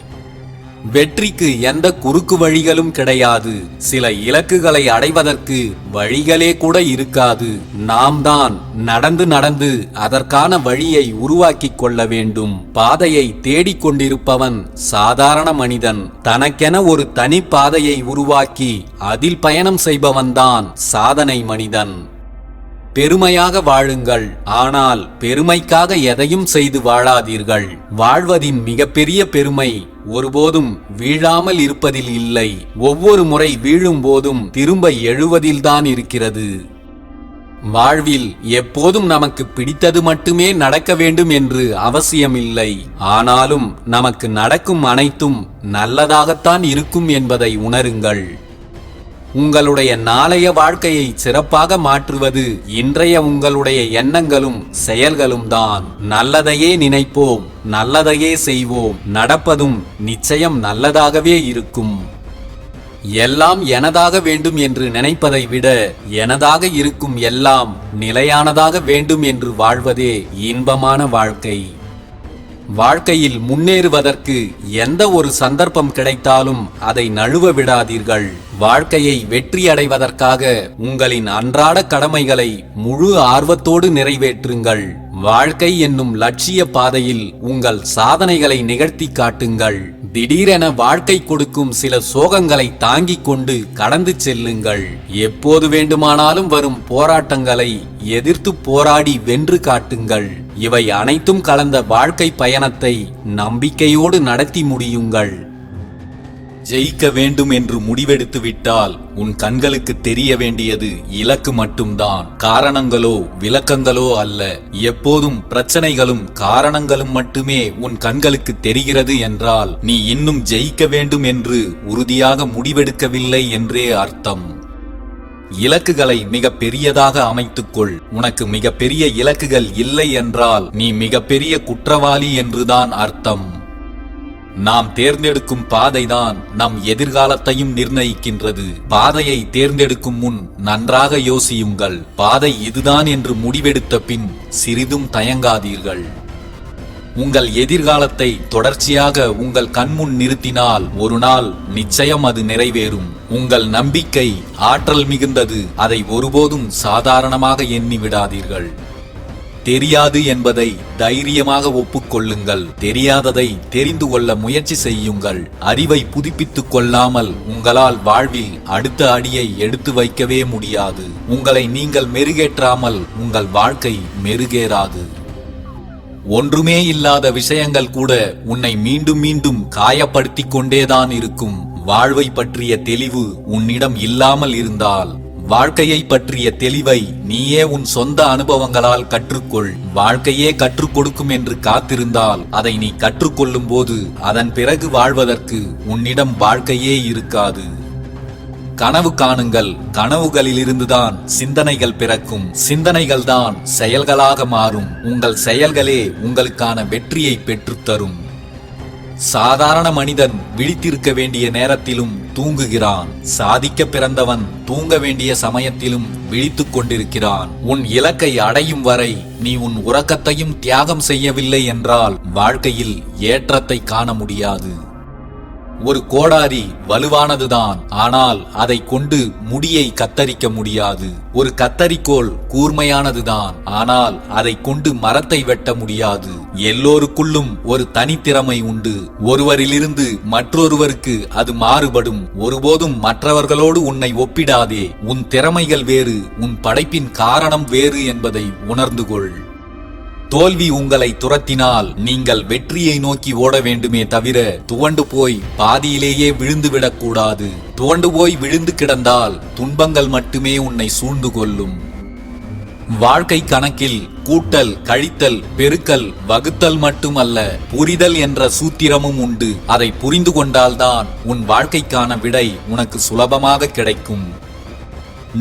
வெற்றிக்கு எந்த குறுக்கு வழிகளும் கிடையாது. சில இலக்குகளை அடைவதற்கு வழிகளே கூட இருக்காது. நாம் தான் நடந்து நடந்து அதற்கான வழியை உருவாக்கிக் கொள்ள வேண்டும். பாதையை தேடிக்கொண்டிருப்பவன் சாதாரண மனிதன். தனக்கென ஒரு தனி பாதையை உருவாக்கி அதில் பயணம் செய்பவன்தான் சாதனை மனிதன். பெருமையாக வாழுங்கள், ஆனால் பெருமைக்காக எதையும் செய்து வாழாதீர்கள். வாழ்வதின் மிகப்பெரிய பெருமை ஒருபோதும் வீழாமல் இருப்பதில் இல்லை, ஒவ்வொரு முறை வீழும் போதும் திரும்ப எழுவதில்தான் இருக்கிறது. வாழ்வில் எப்போதும் நமக்கு பிடித்தது மட்டுமே நடக்க வேண்டும் என்று அவசியமில்லை. ஆனாலும் நமக்கு நடக்கும் அனைத்தும் நல்லதாகத்தான் இருக்கும் என்பதை உணருங்கள். உங்களுடைய நாளைய வாழ்க்கையை சிறப்பாக மாற்றுவது இன்றைய உங்களுடைய எண்ணங்களும் செயல்களும் தான். நல்லதையே நினைப்போம், நல்லதையே செய்வோம், நடப்பதும் நிச்சயம் நல்லதாகவே இருக்கும். எல்லாம் எனதாக வேண்டும் என்று நினைப்பதை விட எனதாக இருக்கும் எல்லாம் நிலையானதாக வேண்டும் என்று வாழ்வதே இன்பமான வாழ்க்கை. வாழ்க்கையில் முன்னேறுவதற்கு எந்த ஒரு சந்தர்ப்பம் கிடைத்தாலும் அதை நழுவ விடாதீர்கள். வாழ்க்கையை வெற்றி அடைவதற்காக உங்களின் அன்றாட கடமைகளை முழு ஆர்வத்தோடு நிறைவேற்றுங்கள். வாழ்க்கை என்னும் லட்சிய பாதையில் உங்கள் சாதனைகளை நிகழ்த்தி காட்டுங்கள். திடீரென வாழ்க்கை கொடுக்கும் சில சோகங்களை தாங்கிக் கொண்டு கடந்து செல்லுங்கள். எப்போது வேண்டுமானாலும் வரும் போராட்டங்களை எதிர்த்து போராடி வென்று காட்டுங்கள். இவை அனைத்தும் கலந்த வாழ்க்கை பயணத்தை நம்பிக்கையோடு நடத்தி முடியுங்கள். ஜெயிக்க வேண்டும் என்று முடிவெடுத்து விட்டால் உன் கண்களுக்கு தெரிய வேண்டியது இலக்கு மட்டும்தான். காரணங்களோ விளக்கங்களோ அல்ல. எப்போதும் பிரச்சனைகளும் காரணங்களும் மட்டுமே உன் கண்களுக்கு தெரிகிறது என்றால் நீ இன்னும் ஜெயிக்க வேண்டும் என்று உறுதியாக முடிவெடுக்கவில்லை என்றே அர்த்தம். இலக்குகளை மிக பெரியதாக அமைத்துக்கொள். உனக்கு மிகப்பெரிய இலக்குகள் இல்லை என்றால் நீ மிகப்பெரிய குற்றவாளி என்றுதான் அர்த்தம். நாம் தேர்ந்தெடுக்கும் பாதைதான் நம் எதிர்காலத்தையும் நிர்ணயிக்கின்றது. பாதையை தேர்ந்தெடுக்கும் முன் நன்றாக யோசியுங்கள். பாதை இதுதான் என்று முடிவெடுத்த பின் சிறிதும் தயங்காதீர்கள். உங்கள் எதிர்காலத்தை தொடர்ச்சியாக உங்கள் கண்முன் நிறுத்தினால் ஒரு நாள் நிச்சயம் அது நிறைவேறும். உங்கள் நம்பிக்கை ஆற்றல் மிகுந்தது. அதை ஒருபோதும் சாதாரணமாக எண்ணி விடாதீர்கள். தெரியாது என்பதை தைரியமாக ஒப்புக்கொள்ளுங்கள். தெரியாததை தெரிந்து கொள்ள முயற்சி செய்யுங்கள். அறிவை புதுப்பித்துக் கொள்ளாமல் உங்களால் வாழ்வில் அடுத்த அடியை எடுத்து வைக்கவே முடியாது. உங்களை நீங்கள் மெருகேற்றாமல் உங்கள் வாழ்க்கை மெருகேறாது. ஒன்றுமே இல்லாத விஷயங்கள் கூட உன்னை மீண்டும் மீண்டும் காயப்படுத்திக் கொண்டேதான் இருக்கும். வாழ்வை பற்றிய தெளிவு உன்னிடம் இல்லாமல் இருந்தால், வாழ்க்கையை பற்றிய தெளிவை நீயே உன் சொந்த அனுபவங்களால் கற்றுக்கொள். வாழ்க்கையே கற்றுக் கொடுக்கும் என்று காத்திருந்தால் அதை நீ கற்றுக்கொள்ளும் போது அதன் பிறகு வாழ்வதற்கு உன்னிடம் வாழ்க்கையே இருக்காது. கனவு காணுங்கள். கனவுகளிலிருந்துதான் சிந்தனைகள் பிறக்கும். சிந்தனைகள் தான் செயல்களாக மாறும். உங்கள் செயல்களே உங்களுக்கான வெற்றியை பெற்றுத்தரும். சாதாரண மனிதன் விழித்திருக்க வேண்டிய நேரத்திலும் தூங்குகிறான். சாதிக்க பிறந்தவன் தூங்க வேண்டிய சமயத்திலும் விழித்துக் கொண்டிருக்கிறான். உன் இலக்கை அடையும் வரை நீ உன் உறக்கத்தையும் தியாகம் செய்யவில்லை என்றால் வாழ்க்கையில் ஏற்றத்தை காண முடியாது. ஒரு கோடாரி வலுவானதுதான், ஆனால் அதை கொண்டு முடியை கத்தரிக்க முடியாது. ஒரு கத்தரிக்கோல் கூர்மையானதுதான், ஆனால் அதை கொண்டு மரத்தை வெட்ட முடியாது. எல்லோருக்குள்ளும் ஒரு தனித்திறமை உண்டு. ஒருவரிலிருந்து மற்றொருவருக்கு அது மாறுபடும். ஒருபோதும் மற்றவர்களோடு உன்னை ஒப்பிடாதே. உன் திறமைகள் வேறு, உன் படைப்பின் காரணம் வேறு என்பதை உணர்ந்து கொள். தோல்வி உங்களை துரத்தினால் நீங்கள் வெற்றியை நோக்கி ஓட வேண்டுமே தவிர துவண்டு போய் பாதியிலேயே விழுந்து விடக்கூடாது. துவண்டு போய் விழுந்து கிடந்தால் துன்பங்கள் மட்டுமே உன்னை சூழ்ந்து கொள்ளும். வாழ்க்கை கணக்கில் கூட்டல், கழித்தல், பெருக்கல், வகுத்தல் மட்டுமல்ல, புரிதல் என்ற சூத்திரமும் உண்டு. அதை புரிந்து கொண்டால்தான் உன் வாழ்க்கைக்கான விடை உனக்கு சுலபமாக கிடைக்கும்.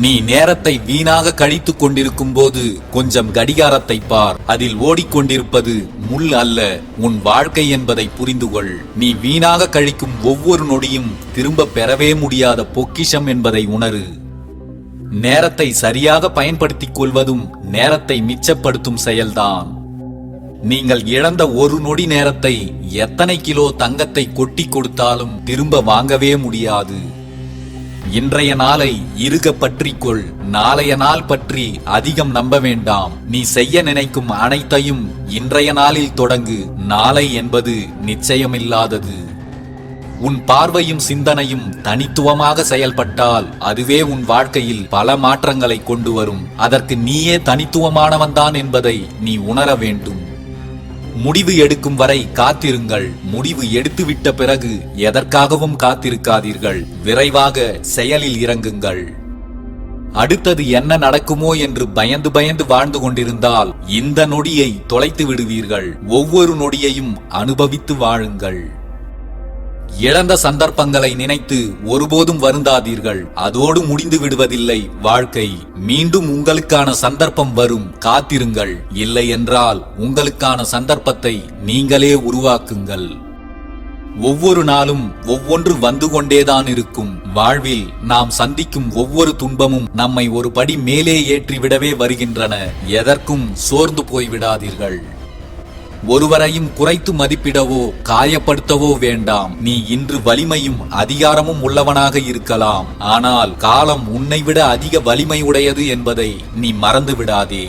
நீ நேரத்தை வீணாக கழித்துக் கொண்டிருக்கும் போது கொஞ்சம் கடிகாரத்தை பார். அதில் ஓடிக்கொண்டிருப்பது முள் அல்ல, உன் வாழ்க்கை என்பதை புரிந்து கொள். நீ வீணாக கழிக்கும் ஒவ்வொரு நொடியும் திரும்ப பெறவே முடியாத பொக்கிஷம் என்பதை உணரு. நேரத்தை சரியாக பயன்படுத்திக் கொள்வதும் நேரத்தை மிச்சப்படுத்தும் செயல்தான். நீங்கள் இழந்த ஒரு நொடி நேரத்தை எத்தனை கிலோ தங்கத்தை கொட்டி கொடுத்தாலும் திரும்ப வாங்கவே முடியாது. இன்றைய நாளை இறுக பற்றிக்கொள். நாளைய நாள் பற்றி அதிகம் நம்ப வேண்டாம். நீ செய்ய நினைக்கும் அனைத்தையும் இன்றைய நாளில் தொடங்கு. நாளை என்பது நிச்சயமில்லாதது. உன் பார்வையும் சிந்தனையும் தனித்துவமாக செயல்பட்டால் அதுவே உன் வாழ்க்கையில் பல மாற்றங்களை கொண்டு வரும். அதற்கு நீயே தனித்துவமானவன்தான் என்பதை நீ உணர வேண்டும். முடிவு எடுக்கும் வரை காத்திருங்கள். முடிவு எடுத்துவிட்ட பிறகு எதற்காகவும் காத்திருக்காதீர்கள். விரைவாக செயலில் இறங்குங்கள். அடுத்தது என்ன நடக்குமோ என்று பயந்து பயந்து வாழ்ந்து கொண்டிருந்தால் இந்த நொடியை தொலைத்து விடுவீர்கள். ஒவ்வொரு நொடியையும் அனுபவித்து வாழுங்கள். இழந்த சந்தர்ப்பங்களை நினைத்து ஒருபோதும் வருந்தாதீர்கள். அதோடு முடிந்து விடுவதில்லை வாழ்க்கை. மீண்டும் உங்களுக்கான சந்தர்ப்பம் வரும். காத்திருங்கள். இல்லை என்றால் உங்களுக்கான சந்தர்ப்பத்தை நீங்களே உருவாக்குங்கள். ஒவ்வொரு நாளும் ஒவ்வொன்று வந்து கொண்டேதான் இருக்கும். வாழ்வில் நாம் சந்திக்கும் ஒவ்வொரு துன்பமும் நம்மை ஒரு படி மேலே ஏற்றிவிடவே வருகின்றன. எதற்கும் சோர்ந்து போய்விடாதீர்கள். ஒருவரையும் குறைத்து மதிப்பிடவோ காயப்படுத்தவோ வேண்டாம். நீ இன்று வலிமையும் அதிகாரமும் உள்ளவனாக இருக்கலாம், ஆனால் காலம் உன்னை விட அதிக வலிமை உடையது என்பதை நீ மறந்து விடாதே.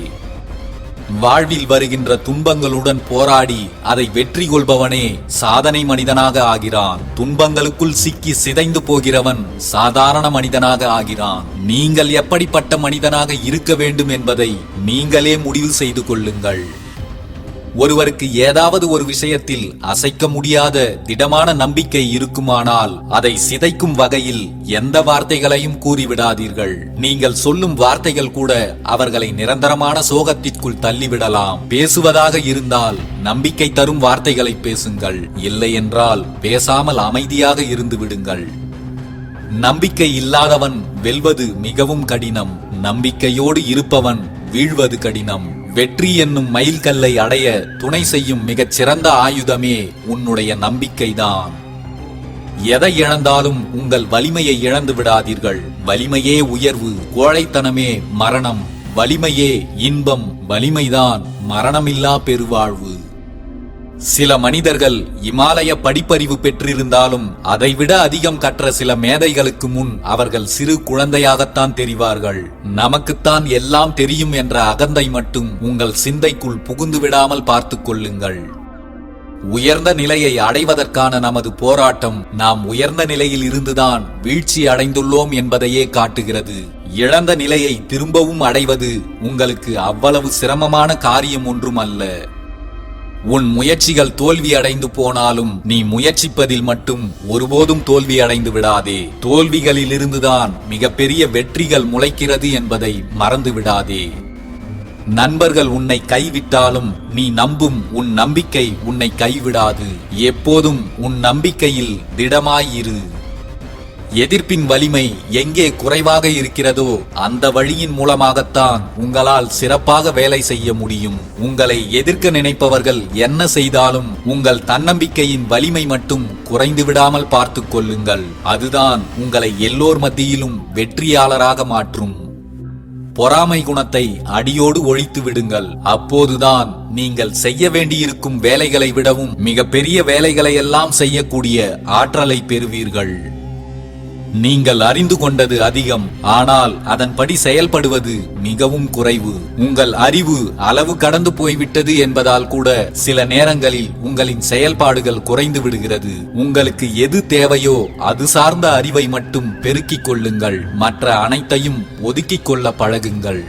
வாழ்வில் வருகின்ற துன்பங்களுடன் போராடி அதை வெற்றி கொள்பவனே சாதனை மனிதனாக ஆகிறான். துன்பங்களுக்குள் சிக்கி சிதைந்து போகிறவன் சாதாரண மனிதனாக ஆகிறான். நீங்கள் எப்படிப்பட்ட மனிதனாக இருக்க வேண்டும் என்பதை நீங்களே முடிவு செய்து கொள்ளுங்கள். ஒருவருக்கு ஏதாவது ஒரு விஷயத்தில் அசைக்க முடியாத திடமான நம்பிக்கை இருக்குமானால் அதை சிதைக்கும் வகையில் எந்த வார்த்தைகளையும் கூறிவிடாதீர்கள். நீங்கள் சொல்லும் வார்த்தைகள் கூட அவர்களை நிரந்தரமான சோகத்திற்குள் தள்ளிவிடலாம். பேசுவதாக இருந்தால் நம்பிக்கை தரும் வார்த்தைகளை பேசுங்கள். இல்லை என்றால் பேசாமல் அமைதியாக இருந்து விடுங்கள். நம்பிக்கை இல்லாதவன் வெல்வது மிகவும் கடினம். நம்பிக்கையோடு இருப்பவன் வீழ்வது கடினம். வெற்றி என்னும் மைல்கல்லை அடைய துணை செய்யும் மிகச் சிறந்த ஆயுதமே உன்னுடைய நம்பிக்கைதான். எதை இழந்தாலும் உங்கள் வலிமையை இழந்து விடாதீர்கள். வலிமையே உயர்வு, கோழைத்தனமே மரணம். வலிமையே இன்பம், வலிமைதான் மரணமில்லா பெருவாழ்வு. சில மனிதர்கள் இமாலய படிப்பறிவு பெற்றிருந்தாலும் அதைவிட அதிகம் கற்ற சில மேதைகளுக்கு முன் அவர்கள் சிறு குழந்தையாகத்தான் தெரிவார்கள். நமக்குத்தான் எல்லாம் தெரியும் என்ற அகந்தை மட்டும் உங்கள் சிந்தைக்குள் புகுந்து விடாமல் பார்த்துக் கொள்ளுங்கள். உயர்ந்த நிலையை அடைவதற்கான நமது போராட்டம் நாம் உயர்ந்த நிலையில் இருந்துதான் வீழ்ச்சி அடைந்துள்ளோம் என்பதையே காட்டுகிறது. இழந்த நிலையை திரும்பவும் அடைவது உங்களுக்கு அவ்வளவு சிரமமான காரியம் ஒன்றும் அல்ல. உன் முயற்சிகள் தோல்வி அடைந்து போனாலும் நீ முயற்சிப்பதில் மட்டும் ஒருபோதும் தோல்வி அடைந்து விடாதே. தோல்விகளிலிருந்துதான் மிகப்பெரிய வெற்றிகள் முளைக்கிறது என்பதை மறந்து விடாதே. நண்பர்கள் உன்னை கைவிட்டாலும் நீ நம்பும் உன் நம்பிக்கை உன்னை கைவிடாது. எப்போதும் உன் நம்பிக்கையில் திடமாயிரு. எதிர்ப்பின் வலிமை எங்கே குறைவாக இருக்கிறதோ அந்த வழியின் மூலமாகத்தான் உங்களால் சிறப்பாக வேலை செய்ய முடியும். உங்களை எதிர்க்க நினைப்பவர்கள் என்ன செய்தாலும் உங்கள் தன்னம்பிக்கையின் வலிமை மட்டும் குறைந்து விடாமல் பார்த்துக் கொள்ளுங்கள். அதுதான் உங்களை எல்லோர் மத்தியிலும் வெற்றியாளராக மாற்றும். பொறாமை குணத்தை அடியோடு ஒழித்து விடுங்கள். அப்போதுதான் நீங்கள் செய்ய வேண்டியிருக்கும் வேலைகளை விடவும் மிகப்பெரிய வேலைகளை எல்லாம் செய்யக்கூடிய ஆற்றலை பெறுவீர்கள். நீங்கள் அறிந்து கொண்டது அதிகம், ஆனால் அதன்படி செயல்படுவது மிகவும் குறைவு. உங்கள் அறிவு அளவு கடந்து போய்விட்டது என்பதால் கூட சில நேரங்களில் உங்களின் செயல்பாடுகள் குறைந்து விடுகிறது. உங்களுக்கு எது தேவையோ அது சார்ந்த அறிவை மட்டும் பெருக்கிக் கொள்ளுங்கள். மற்ற அனைத்தையும் ஒதுக்கிக் கொள்ள பழகுங்கள்.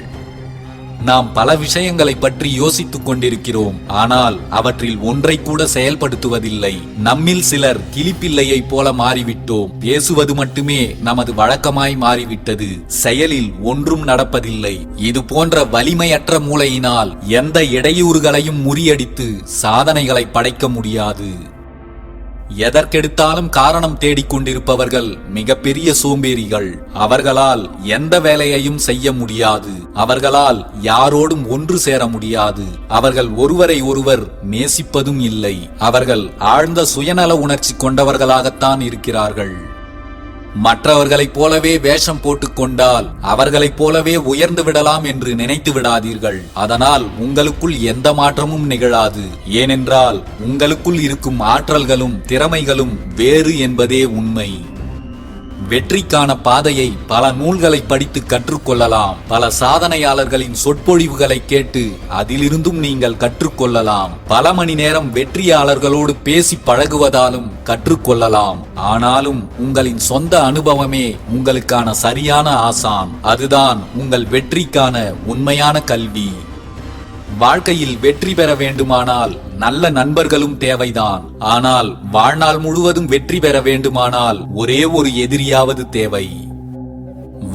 நாம் பல விஷயங்களை பற்றி யோசித்துக் கொண்டிருக்கிறோம், ஆனால் அவற்றில் ஒன்றை கூட செயல்படுத்துவதில்லை. நம்மில் சிலர் கிளிப்பிள்ளையை போல மாறிவிட்டோம். பேசுவது மட்டுமே நமது வழக்கமாய் மாறிவிட்டது. செயலில் ஒன்றும் நடப்பதில்லை. இது போன்ற வலிமையற்ற மூளையினால் எந்த இடையூறுகளையும் முறியடித்து சாதனைகளை படைக்க முடியாது. எதற்கெடுத்தாலும் காரணம் தேடிக்கொண்டிருப்பவர்கள் மிகப்பெரிய சோம்பேறிகள். அவர்களால் எந்த வேலையையும் செய்ய முடியாது. அவர்களால் யாரோடும் ஒன்று சேர முடியாது. அவர்கள் ஒருவரை ஒருவர் நேசிப்பதும் இல்லை. அவர்கள் ஆழ்ந்த சுயநல உணர்ச்சி கொண்டவர்களாகத்தான் இருக்கிறார்கள். மற்றவர்களைப் போலவே வேஷம் போட்டுக் கொண்டால் அவர்களைப் போலவே உயர்ந்து விடலாம் என்று நினைத்து விடாதீர்கள். அதனால் உங்களுக்குள் எந்த மாற்றமும் நிகழாது. ஏனென்றால் உங்களுக்குள் இருக்கும் ஆற்றல்களும் திறமைகளும் வேறு என்பதே உண்மை. வெற்றிக்கான பாதையை பல நூல்களை படித்து கற்றுக்கொள்ளலாம். பல சாதனையாளர்களின் சொற்பொழிவுகளை கேட்டு அதிலிருந்தும் நீங்கள் கற்றுக்கொள்ளலாம். பல மணி நேரம் வெற்றியாளர்களோடு பேசி பழகுவதாலும் கற்றுக்கொள்ளலாம். ஆனாலும் உங்களின் சொந்த அனுபவமே உங்களுக்கான சரியான ஆசான். அதுதான் உங்கள் வெற்றிக்கான உண்மையான கல்வி. வாழ்க்கையில் வெற்றி பெற வேண்டுமானால் நல்ல நண்பர்களும் தேவைதான். ஆனால் வாழ்நாள் முழுவதும் வெற்றி பெற வேண்டுமானால் ஒரே ஒரு எதிரியாவது தேவை.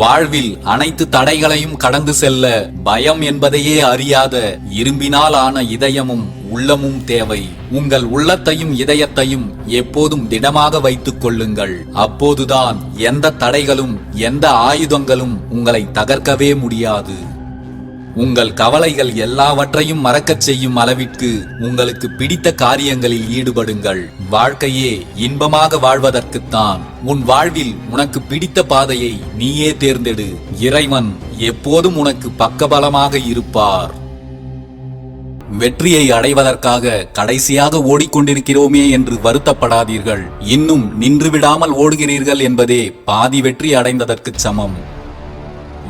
வாழ்வில் அனைத்து தடைகளையும் கடந்து செல்ல பயம் என்பதையே அறியாத இரும்பினால் ஆன இதயமும் உள்ளமும் தேவை. உங்கள் உள்ளத்தையும் இதயத்தையும் எப்போதும் திடமாக வைத்துக் கொள்ளுங்கள். அப்போதுதான் எந்த தடைகளும் எந்த ஆயுதங்களும் உங்களை தகர்க்கவே முடியாது. உங்கள் கவலைகள் எல்லாவற்றையும் மறக்கச் செய்யும் அளவிற்கு உங்களுக்கு பிடித்த காரியங்களில் ஈடுபடுங்கள். வாழ்க்கையே இன்பமாக வாழ்வதற்குத்தான். உன் வாழ்வில் உனக்கு பிடித்த பாதையை நீயே தேர்ந்தெடு. இறைவன் எப்போதும் உனக்கு பக்கபலமாக இருப்பார். வெற்றியை அடைவதற்காக கடைசியாக ஓடிக்கொண்டிருக்கிறோமே என்று வருத்தப்படாதீர்கள். இன்னும் நின்றுவிடாமல் ஓடுகிறீர்கள் என்பதே பாதி வெற்றி அடைந்ததற்கு சமம்.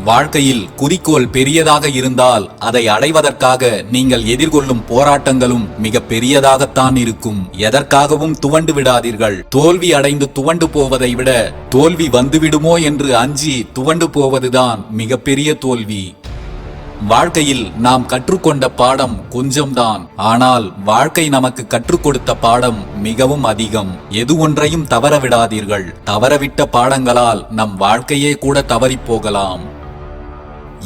வாழ்க்கையில் குறிக்கோள் பெரியதாக இருந்தால் அதை அடைவதற்காக நீங்கள் எதிர்கொள்ளும் போராட்டங்களும் மிக பெரியதாகத்தான் இருக்கும். எதற்காகவும் துவண்டு விடாதீர்கள். தோல்வி அடைந்து துவண்டு போவதை விட தோல்வி வந்துவிடுமோ என்று அஞ்சி துவண்டு போவதுதான் மிகப்பெரிய தோல்வி. வாழ்க்கையில் நாம் கற்றுக்கொண்ட பாடம் கொஞ்சம்தான். ஆனால் வாழ்க்கை நமக்கு கற்றுக் கொடுத்த பாடம் மிகவும் அதிகம். எது ஒன்றையும் தவற விடாதீர்கள். தவறவிட்ட பாடங்களால் நம் வாழ்க்கையே கூட தவறி போகலாம்.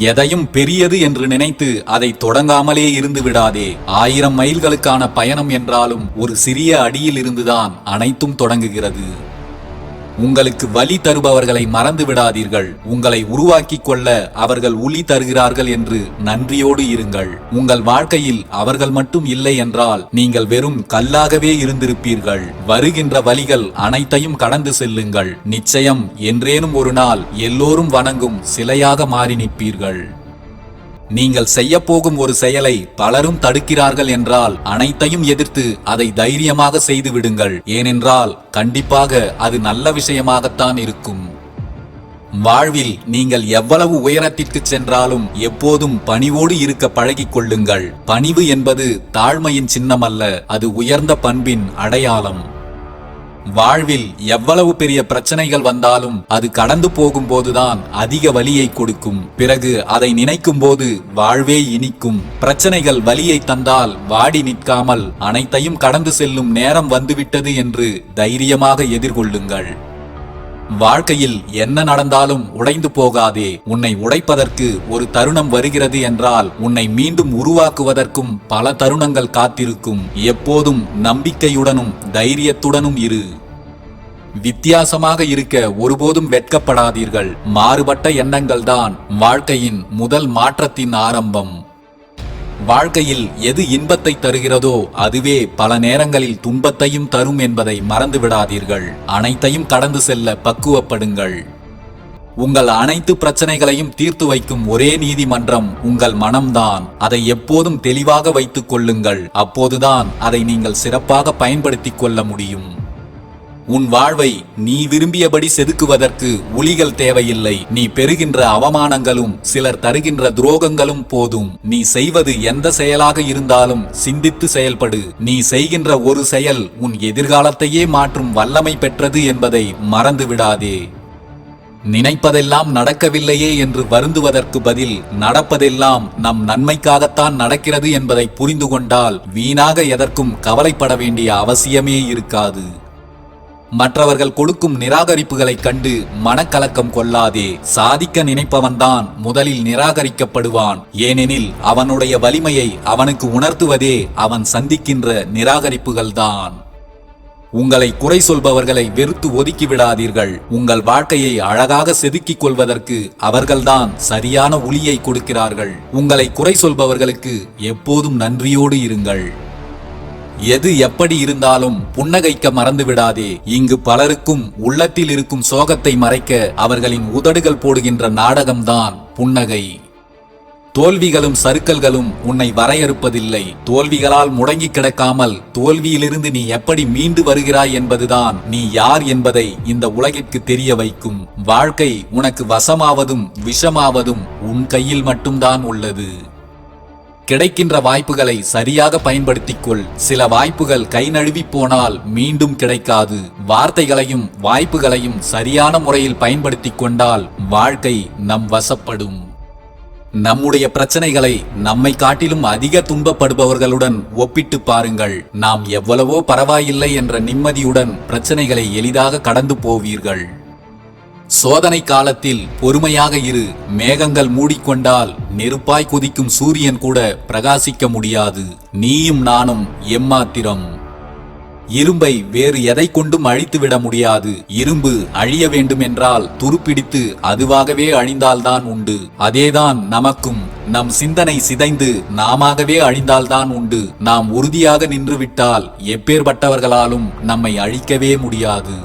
எதையும் பெரியது என்று நினைத்து அதை தொடங்காமலே இருந்து விடாதே. 1000 மைல்களுக்கான பயணம் என்றாலும் ஒரு சிறிய அடியில் இருந்துதான் அனைத்தும் தொடங்குகிறது. உங்களுக்கு வலி தருபவர்களை மறந்து விடாதீர்கள். உங்களை உருவாக்கிக் கொள்ள அவர்கள் உளி தருகிறார்கள் என்று நன்றியோடு இருங்கள். உங்கள் வாழ்க்கையில் அவர்கள் மட்டும் இல்லை என்றால் நீங்கள் வெறும் கல்லாகவே இருந்திருப்பீர்கள். வருகின்ற வலிகள் அனைத்தையும் கடந்து செல்லுங்கள். நிச்சயம் என்றேனும் ஒரு நாள் எல்லோரும் வணங்கும் சிலையாக மாறி நிற்பீர்கள். நீங்கள் செய்யப்போகும் ஒரு செயலை பலரும் தடுக்கிறார்கள் என்றால் அனைத்தையும் எதிர்த்து அதை தைரியமாக செய்து விடுங்கள். ஏனென்றால் கண்டிப்பாக அது நல்ல விஷயமாகத்தான் இருக்கும். வாழ்வில் நீங்கள் எவ்வளவு உயரத்திற்கு சென்றாலும் எப்போதும் பணிவோடு இருக்க பழகிக் கொள்ளுங்கள். பணிவு என்பது தாழ்மையின் சின்னமல்ல, அது உயர்ந்த பண்பின் அடையாளம். வாழ்வில் எவ்வளவு பெரிய பிரச்சனைகள் வந்தாலும் அது கடந்து போகும்போதுதான் அதிக வலியை கொடுக்கும். பிறகு அதை நினைக்கும் போது வாழ்வே இனிக்கும். பிரச்சனைகள் வலியை தந்தால் வாடி நிற்காமல் அனைத்தையும் கடந்து செல்லும் நேரம் வந்துவிட்டது என்று தைரியமாக எதிர்கொள்ளுங்கள். வாழ்க்கையில் என்ன நடந்தாலும் உடைந்து போகாதே. உன்னை உடைப்பதற்கு ஒரு தருணம் வருகிறது என்றால் உன்னை மீண்டும் உருவாக்குவதற்கும் பல தருணங்கள் காத்திருக்கும். எப்போதும் நம்பிக்கையுடனும் தைரியத்துடனும் இரு. வித்தியாசமாக இருக்க ஒருபோதும் வெட்கப்படாதீர்கள். மாறுபட்ட எண்ணங்கள் தான் வாழ்க்கையின் முதல் மாற்றத்தின் ஆரம்பம். வாழ்க்கையில் எது இன்பத்தை தருகிறதோ அதுவே பல நேரங்களில் துன்பத்தையும் தரும் என்பதை மறந்துவிடாதீர்கள். அனைத்தையும் கடந்து செல்ல பக்குவப்படுங்கள். உங்கள் அனைத்து பிரச்சனைகளையும் தீர்த்து வைக்கும் ஒரே நீதிமன்றம் உங்கள் மனம்தான். அதை எப்போதும் தெளிவாக வைத்துக் கொள்ளுங்கள். அப்போதுதான் அதை நீங்கள் சிறப்பாக பயன்படுத்திக் கொள்ள முடியும். உன் வாழ்வை நீ விரும்பியபடி செதுக்குவதற்கு உளிகள் தேவையில்லை. நீ பெறுகின்ற அவமானங்களும் சிலர் தருகின்ற துரோகங்களும் போதும். நீ செய்வது எந்த செயலாக இருந்தாலும் சிந்தித்து செயல்படு. நீ செய்கின்ற ஒரு செயல் உன் எதிர்காலத்தையே மாற்றும் வல்லமை பெற்றது என்பதை மறந்து விடாதே. நினைப்பதெல்லாம் நடக்கவில்லையே என்று வருந்துவதற்கு பதில் நடப்பதெல்லாம் நம் நன்மைக்காகத்தான் நடக்கிறது என்பதை புரிந்து கொண்டால் வீணாக எதற்கும் கவலைப்பட வேண்டிய அவசியமே இருக்காது. மற்றவர்கள் கொடுக்கும் நிராகரிப்புகளை கண்டு மனக்கலக்கம் கொள்ளாதே. சாதிக்க நினைப்பவன்தான் முதலில் நிராகரிக்கப்படுவான். ஏனெனில் அவனுடைய வலிமையை அவனுக்கு உணர்த்துவதே அவன் சந்திக்கின்ற நிராகரிப்புகள்தான். உங்களை குறை சொல்பவர்களை வெறுத்து ஒதுக்கி விடாதீர்கள். உங்கள் வாழ்க்கையை அழகாக செதுக்கிக் கொள்வதற்கு அவர்கள்தான் சரியான உளியை கொடுக்கிறார்கள். உங்களை குறை சொல்பவர்களுக்கு எப்போதும் நன்றியோடு இருங்கள். எது எப்படி இருந்தாலும் புன்னகைக்க மறந்து விடாதே. இங்கு பலருக்கும் உள்ளத்தில் இருக்கும் சோகத்தை மறைக்க அவர்களின் உதடுகள் போடுகின்ற நாடகம்தான் புன்னகை. தோல்விகளும் சறுக்கல்களும் உன்னை வரையறுப்பதில்லை. தோல்விகளால் முடங்கி கிடக்காமல் தோல்வியிலிருந்து நீ எப்படி மீண்டு வருகிறாய் என்பதுதான் நீ யார் என்பதை இந்த உலகிற்கு தெரிய வைக்கும். வாழ்க்கை உனக்கு வசமாவதும் விஷமாவதும் உன் கையில் மட்டும்தான் உள்ளது. கிடைக்கின்ற வாய்ப்புகளை சரியாக பயன்படுத்திக் கொள். சில வாய்ப்புகள் கை நழுவி போனால் மீண்டும் கிடைக்காது. வார்த்தைகளையும் வாய்ப்புகளையும் சரியான முறையில் பயன்படுத்திக் கொண்டால் வாழ்க்கை நம் வசப்படும். நம்முடைய பிரச்சனைகளை நம்மை காட்டிலும் அதிக துன்பப்படுபவர்களுடன் ஒப்பிட்டு பாருங்கள். நாம் எவ்வளவோ பரவாயில்லை என்ற நிம்மதியுடன் பிரச்சனைகளை எளிதாக கடந்து போவீர்கள். சோதனை காலத்தில் பொறுமையாக இரு. மேகங்கள் மூடிக்கொண்டால் நெருப்பாய் கொதிக்கும் சூரியன் கூட பிரகாசிக்க முடியாது. நீயும் நானும் எம்மாத்திரம். இரும்பை வேறு எதை கொண்டும் அழித்துவிட முடியாது. இரும்பு அழிய வேண்டும் என்றால் துருப்பிடித்து அதுவாகவே அழிந்தால்தான் உண்டு. அதேதான் நமக்கும். நம் சிந்தனை சிதைந்து நாமாகவே அழிந்தால்தான் உண்டு. நாம் உறுதியாக நின்றுவிட்டால் எப்பேற்பட்டவர்களாலும் நம்மை அழிக்கவே முடியாது.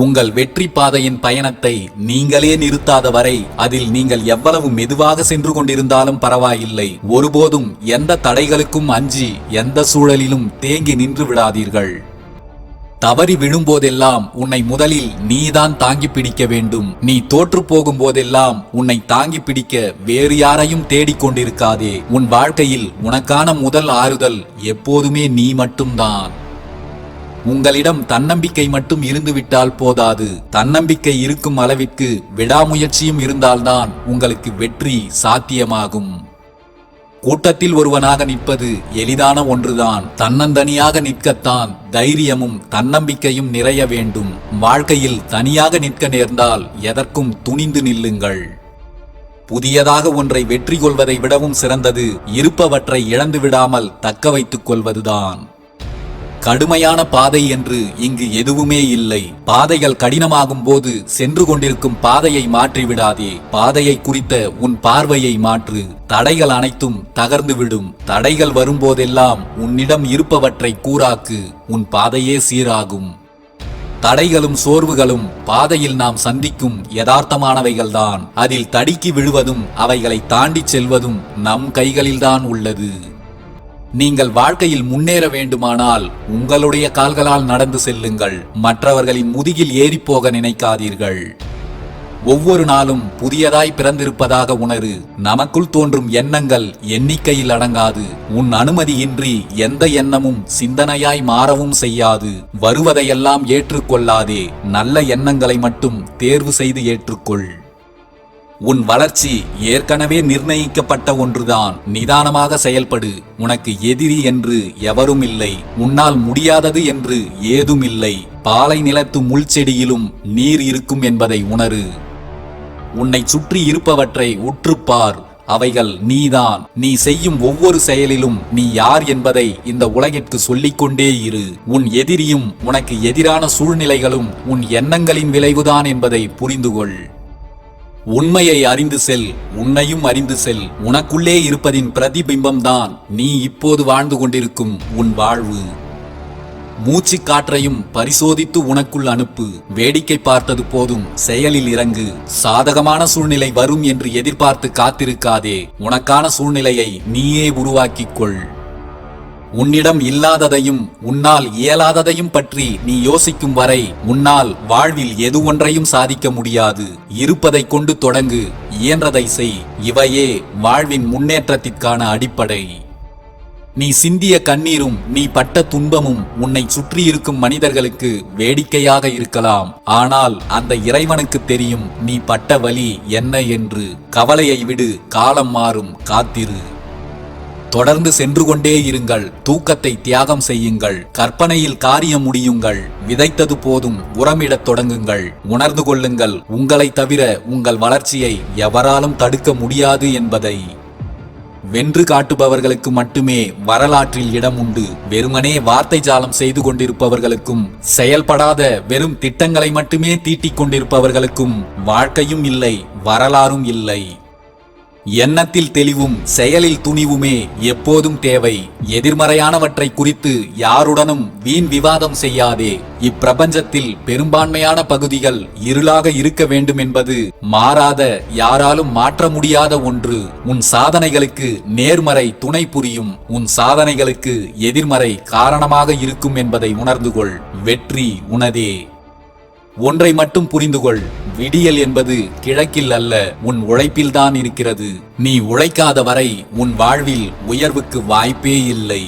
உங்கள் வெற்றி பாதையின் பயணத்தை நீங்களே நிறுத்தாத வரை அதில் நீங்கள் எவ்வளவு மெதுவாக சென்று கொண்டிருந்தாலும் பரவாயில்லை. ஒருபோதும் எந்த தடைகளுக்கும் அஞ்சி எந்த சூழலிலும் தேங்கி நின்று விடாதீர்கள். தவறி விழும்போதெல்லாம் உன்னை முதலில் நீதான் தாங்கி பிடிக்க வேண்டும். நீ தோற்று போகும் போதெல்லாம் உன்னை தாங்கி பிடிக்க வேறு யாரையும் தேடிக்கொண்டிருக்காதே. உன் வாழ்க்கையில் உனக்கான முதல் ஆறுதல் எப்போதுமே நீ மட்டும்தான். உங்களிடம் தன்னம்பிக்கை மட்டும் இருந்துவிட்டால் போதாது. தன்னம்பிக்கை இருக்கும் அளவிற்கு விடாமுயற்சியும் இருந்தால்தான் உங்களுக்கு வெற்றி சாத்தியமாகும். கூட்டத்தில் ஒருவனாக நிற்பது எளிதான ஒன்றுதான். தன்னந்தனியாக நிற்கத்தான் தைரியமும் தன்னம்பிக்கையும் நிறைய வேண்டும். வாழ்க்கையில் தனியாக நிற்க நேர்ந்தால் எதற்கும் துணிந்து நில்லுங்கள். புதியதாக ஒன்றை வெற்றி கொள்வதை விடவும் சிறந்தது இருப்பவற்றை இழந்து விடாமல் தக்க வைத்துக் கொள்வதுதான். கடுமையான பாதை என்று இங்கு எதுவுமே இல்லை. பாதைகள் கடினமாகும் போது சென்று கொண்டிருக்கும் பாதையை மாற்றிவிடாதே. பாதையை குறித்த உன் பார்வையை மாற்று. தடைகள் அனைத்தும் தகர்ந்துவிடும். தடைகள் வரும்போதெல்லாம் உன்னிடம் இருப்பவற்றை கூராக்கு. உன் பாதையே சீராகும். தடைகளும் சோர்வுகளும் பாதையில் நாம் சந்திக்கும் யதார்த்தமானவைகள்தான். அதில் தடுக்கி விழுவதும் அவைகளை தாண்டி செல்வதும் நம் கைகளில்தான் உள்ளது. நீங்கள் வாழ்க்கையில் முன்னேற வேண்டுமானால் உங்களுடைய கால்களால் நடந்து செல்லுங்கள். மற்றவர்களின் முதுகில் ஏறிப்போக நினைக்காதீர்கள். ஒவ்வொரு நாளும் புதியதாய் பிறந்திருப்பதாக உணரு. நமக்குள் தோன்றும் எண்ணங்கள் எண்ணிக்கையில் அடங்காது. உன் அனுமதியின்றி எந்த எண்ணமும் சிந்தனையாய் மாறவும் செய்யாது. வருவதையெல்லாம் ஏற்றுக்கொள்ளாதே. நல்ல எண்ணங்களை மட்டும் தேர்வு செய்து ஏற்றுக்கொள். உன் வளர்ச்சி ஏற்கனவே நிர்ணயிக்கப்பட்ட ஒன்றுதான். நிதானமாக செயல்படு. உனக்கு எதிரி என்று எவரும் இல்லை. உன்னால் முடியாதது என்று ஏதும் இல்லை. பாலை நிலத்து முள்செடியிலும் நீர் இருக்கும் என்பதை உணரு. உன்னை சுற்றி இருப்பவற்றை உற்றுப்பார். அவைகள் நீதான். நீ செய்யும் ஒவ்வொரு செயலிலும் நீ யார் என்பதை இந்த உலகிற்கு சொல்லிக்கொண்டே இரு. உன் எதிரியும் உனக்கு எதிரான சூழ்நிலைகளும் உன் எண்ணங்களின் விளைவுதான் என்பதை புரிந்துகொள். உண்மையை அறிந்து செல். உன்னையும் அறிந்து செல். உனக்குள்ளே இருப்பதின் பிரதிபிம்பம்தான் நீ இப்போது வாழ்ந்து கொண்டிருக்கும் உன் வாழ்வு. மூச்சு காற்றையும் பரிசோதித்து உனக்குள் அனுப்பு. வேடிக்கை பார்த்தது போதும், செயலில் இறங்கு. சாதகமான சூழ்நிலை வரும் என்று எதிர்பார்த்து காத்திருக்காதே. உனக்கான சூழ்நிலையை நீயே உருவாக்கிக் கொள். உன்னிடம் இல்லாததையும் உன்னால் இயலாததையும் பற்றி நீ யோசிக்கும் வரை உன்னால் வாழ்வில் எது ஒன்றையும் சாதிக்க முடியாது. இருப்பதை கொண்டு தொடங்கு. இயன்றதை செய். இவையே வாழ்வின் முன்னேற்றத்திற்கான அடிப்படை. நீ சிந்திய கண்ணீரும் நீ பட்ட துன்பமும் உன்னை சுற்றி இருக்கும் மனிதர்களுக்கு வேடிக்கையாக இருக்கலாம். ஆனால் அந்த இறைவனுக்கு தெரியும் நீ பட்ட வலி என்ன என்று. கவலையை விடு. காலம் மாறும். காத்திரு. தொடர்ந்து சென்று கொண்டே இருங்கள். தூக்கத்தை தியாகம் செய்யுங்கள். கற்பனையில் காரியம் முடியுங்கள். விதைத்தது போதும், உரமிடத் தொடங்குங்கள். உணர்ந்து கொள்ளுங்கள், உங்களை தவிர உங்கள் வளர்ச்சியை எவராலும் தடுக்க முடியாது என்பதை. வென்று காட்டுபவர்களுக்கு மட்டுமே வரலாற்றில் இடம் உண்டு. வெறுமனே வார்த்தை ஜாலம் செய்து கொண்டிருப்பவர்களுக்கும், செயல்படாத வெறும் திட்டங்களை மட்டுமே தீட்டிக் கொண்டிருப்பவர்களுக்கும் வாழ்க்கையும் இல்லை, வரலாறும் இல்லை. எண்ணத்தில் தெளிவும் செயலில் துணிவுமே எப்போதும் தேவை. எதிர்மறையானவற்றை குறித்து யாருடனும் வீண் விவாதம் செய்யாதே. இப்பிரபஞ்சத்தில் பெரும்பான்மையான பகுதிகள் இருளாக இருக்க வேண்டும் என்பது மாறாத, யாராலும் மாற்ற முடியாத ஒன்று. உன் சாதனைகளுக்கு நேர்மறை துணை புரியும். உன் சாதனைகளுக்கு எதிர்மறை காரணமாக இருக்கும் என்பதை உணர்ந்து கொள். வெற்றி உனதே. ஒன்றை மட்டும் புரிந்துகொள். விடியல் என்பது கிழக்கில் அல்ல, உன் உழைப்பில்தான் இருக்கிறது. நீ உழைக்காத வரை உன் வாழ்வில் உயர்வுக்கு வாய்ப்பே இல்லை.